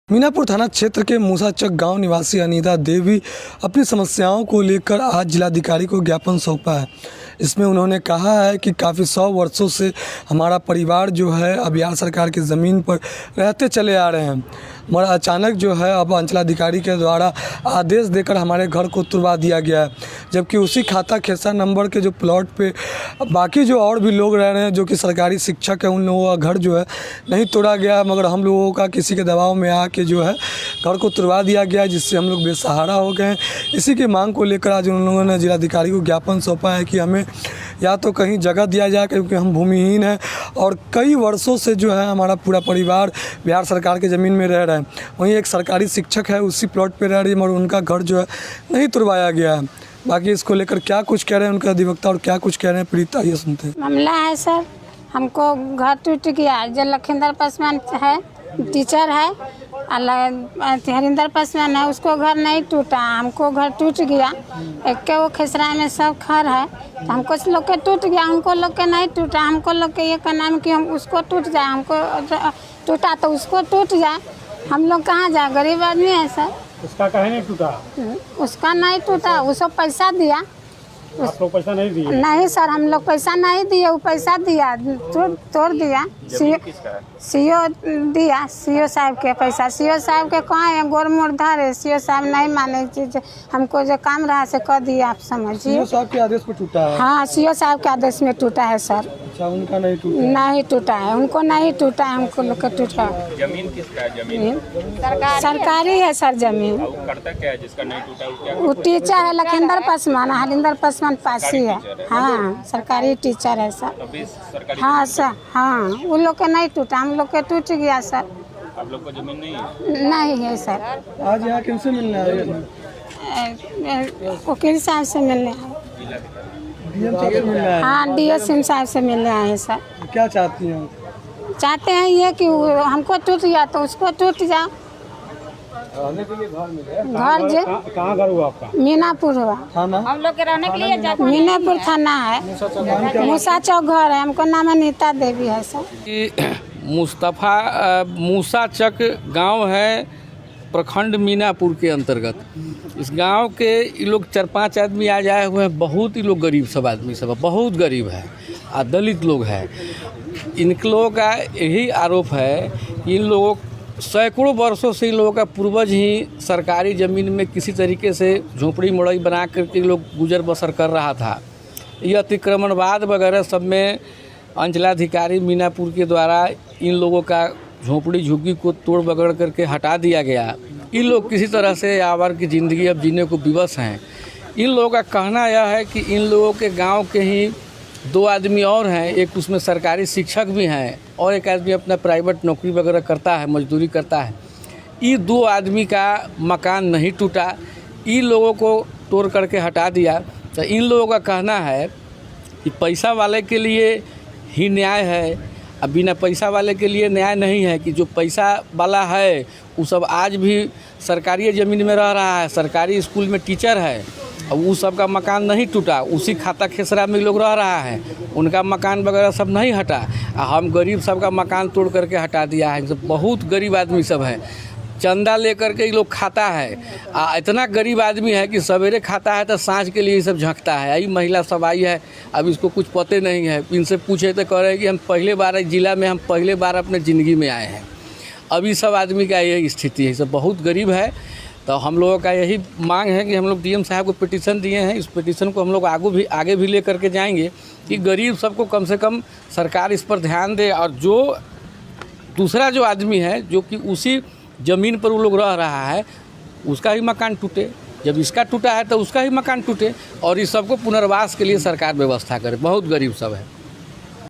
मीनापुर थाना क्षेत्र के मूसाचक गांव निवासी अनीता देवी अपनी समस्याओं को लेकर आज जिलाधिकारी को ज्ञापन सौंपा है। इसमें उन्होंने कहा है कि काफ़ी 100 वर्षों से हमारा परिवार जो है अब बिहार सरकार की ज़मीन पर रहते चले आ रहे हैं, मगर अचानक जो है अब अंचलाधिकारी के द्वारा आदेश देकर हमारे घर को तुड़वा दिया गया है, जबकि उसी खाता खेसरा नंबर के जो प्लॉट पे बाकी जो और भी लोग रह रहे हैं जो कि सरकारी शिक्षक है, उन लोगों का घर जो है नहीं तोड़ा गया, मगर हम लोगों का किसी के दबाव में आके जो है घर को तुड़वा दिया गया, जिससे हम लोग बेसहारा हो गए हैं। इसी की मांग को लेकर आज उन लोगों ने जिलाधिकारी को ज्ञापन सौंपा है कि हमें या तो कहीं जगह दिया जाए, क्योंकि हम भूमिहीन हैं और कई वर्षों से जो है हमारा पूरा परिवार बिहार सरकार की ज़मीन में रह रहा है। वहीं एक सरकारी शिक्षक है, उसी प्लॉट पे रह रही है, मगर उनका घर जो है नहीं तुड़वाया गया है। बाकी इसको लेकर क्या कुछ कह रहे हैं उनके अधिवक्ता और क्या कुछ कह रहे हैं पीड़िता, ये सुनते हैं। मामला है सर, हमको घर टूट गया। जो लखिंदर पासवान है, टीचर है, हरिंदर पासवान है, उसको घर नहीं टूटा, हमको घर टूट गया। एक के वो खेसरा में सब घर है, तो हमको लोग के टूट गया, उनको लोग के नहीं टूटा। हमको लोग के ये कहना है कि हम उसको टूट जाए, हमको टूटा तो उसको टूट जाए। हम लोग कहाँ जाए, गरीब आदमी है सर। उसका कहे नहीं टूटा? उसका नहीं टूटा, वो सब पैसा दिया। आप लोग पैसा नहीं दिए? नहीं सर, हम लोग पैसा नहीं दिए, वो पैसा दिया, तोड़ दिया। सीओ दिया, सीओ साहब के पैसा। सीओ साहब के कहाँ है, गोर मोड़ धरे, सीओ साहब नहीं माने चीज, हमको जो काम रहा से कर दिया, आप समझिए। सीओ साहब के आदेश पर टूटा है? हाँ, सीओ साहब के आदेश में टूटा है सर। अच्छा, उनका नहीं टूटा? नहीं टूटा है, उनको नहीं टूटा है, हमको लोग का टूटा। जमीन किसका है? जमीन सरकारी है सर जमीन। करता क्या है जिसका नहीं टूटा? वो टीचर है, लखिंदर पासवान, हरिंदर पासवान पासी है। हाँ, सरकारी टीचर है सर। हाँ सर, हाँ, उन लोग के नहीं टूटा, हम लोग के टूट गया सर। आप लोग को जमीन नहीं है? नहीं है सर। आज यहाँ किनसे मिलने आए? वकील साहब से मिलने आए। डीएम साहब से मिलने आए? हाँ, डीएम साहब से मिलने आए हैं सर। क्या चाहती हैं? चाहते हैं ये कि हमको टूट गया तो उसको टूट जाओ। घर जो कहाँ घर हुआ आपका? मीनापुर हुआ। थाना? हम लोग के रहने के लिए मीनापुर थाना है, मूसाचक घर है, हमको नाम अनीता देवी है सर। मूसाचक गांव है, प्रखंड मीनापुर के अंतर्गत। इस गांव के ये लोग 4-5 आदमी आ जाए हुए हैं। बहुत ही लोग गरीब सब आदमी सब बहुत गरीब है और दलित लोग हैं। इन लोगों का यही आरोप है कि इन लोगों सैकड़ों वर्षों से इन लोगों का पूर्वज ही सरकारी ज़मीन में किसी तरीके से झोपड़ी मोड़ई बना करके लोग गुजर बसर कर रहा था। ये अतिक्रमणवाद वगैरह सब में अंचलाधिकारी मीनापुर के द्वारा इन लोगों का झोपड़ी झुग्गी को तोड़ बगड़ करके हटा दिया गया। इन लोग किसी तरह से यावर की ज़िंदगी अब जीने को विवश हैं। इन लोगों का कहना यह है कि इन लोगों के गांव के ही 2 आदमी और हैं, एक उसमें सरकारी शिक्षक भी हैं और एक आदमी अपना प्राइवेट नौकरी वगैरह करता है, मजदूरी करता है। ये 2 आदमी का मकान नहीं टूटा, इन लोगों को तोड़ करके हटा दिया। तो इन लोगों का कहना है कि पैसा वाले के लिए ही न्याय है, अब बिना पैसा वाले के लिए न्याय नहीं है। कि जो पैसा वाला है वो सब आज भी सरकारी ज़मीन में रह रहा है, सरकारी स्कूल में टीचर है, और वो सब का मकान नहीं टूटा, उसी खाता खेसरा में लोग रह रहा है, उनका मकान वगैरह सब नहीं हटा। हम गरीब सब का मकान तोड़ करके हटा दिया है। सब बहुत गरीब आदमी सब है, चंदा लेकर के ये लोग खाता है। इतना गरीब आदमी है कि सवेरे खाता है तो सांझ के लिए सब झंकता है। यही महिला सब आई है, अब इसको कुछ पते नहीं है। इनसे पूछे तो कह रहे हैं कि हम पहले बार जिला में हम पहले बार अपने ज़िंदगी में आए हैं। अभी सब आदमी का यही स्थिति है, सब बहुत गरीब है। तो हम लोगों का यही मांग है कि हम लोग डीएम साहब को पिटीशन दिए हैं, इस पिटीशन को हम लोग आगे भी ले करके जाएंगे कि गरीब सबको कम से कम सरकार इस पर ध्यान दे, और जो दूसरा जो आदमी है जो कि उसी ज़मीन पर वो लोग रह रहा है उसका ही मकान टूटे। जब इसका टूटा है तो उसका ही मकान टूटे, और इस सबको पुनर्वास के लिए सरकार व्यवस्था करे। बहुत गरीब सब है।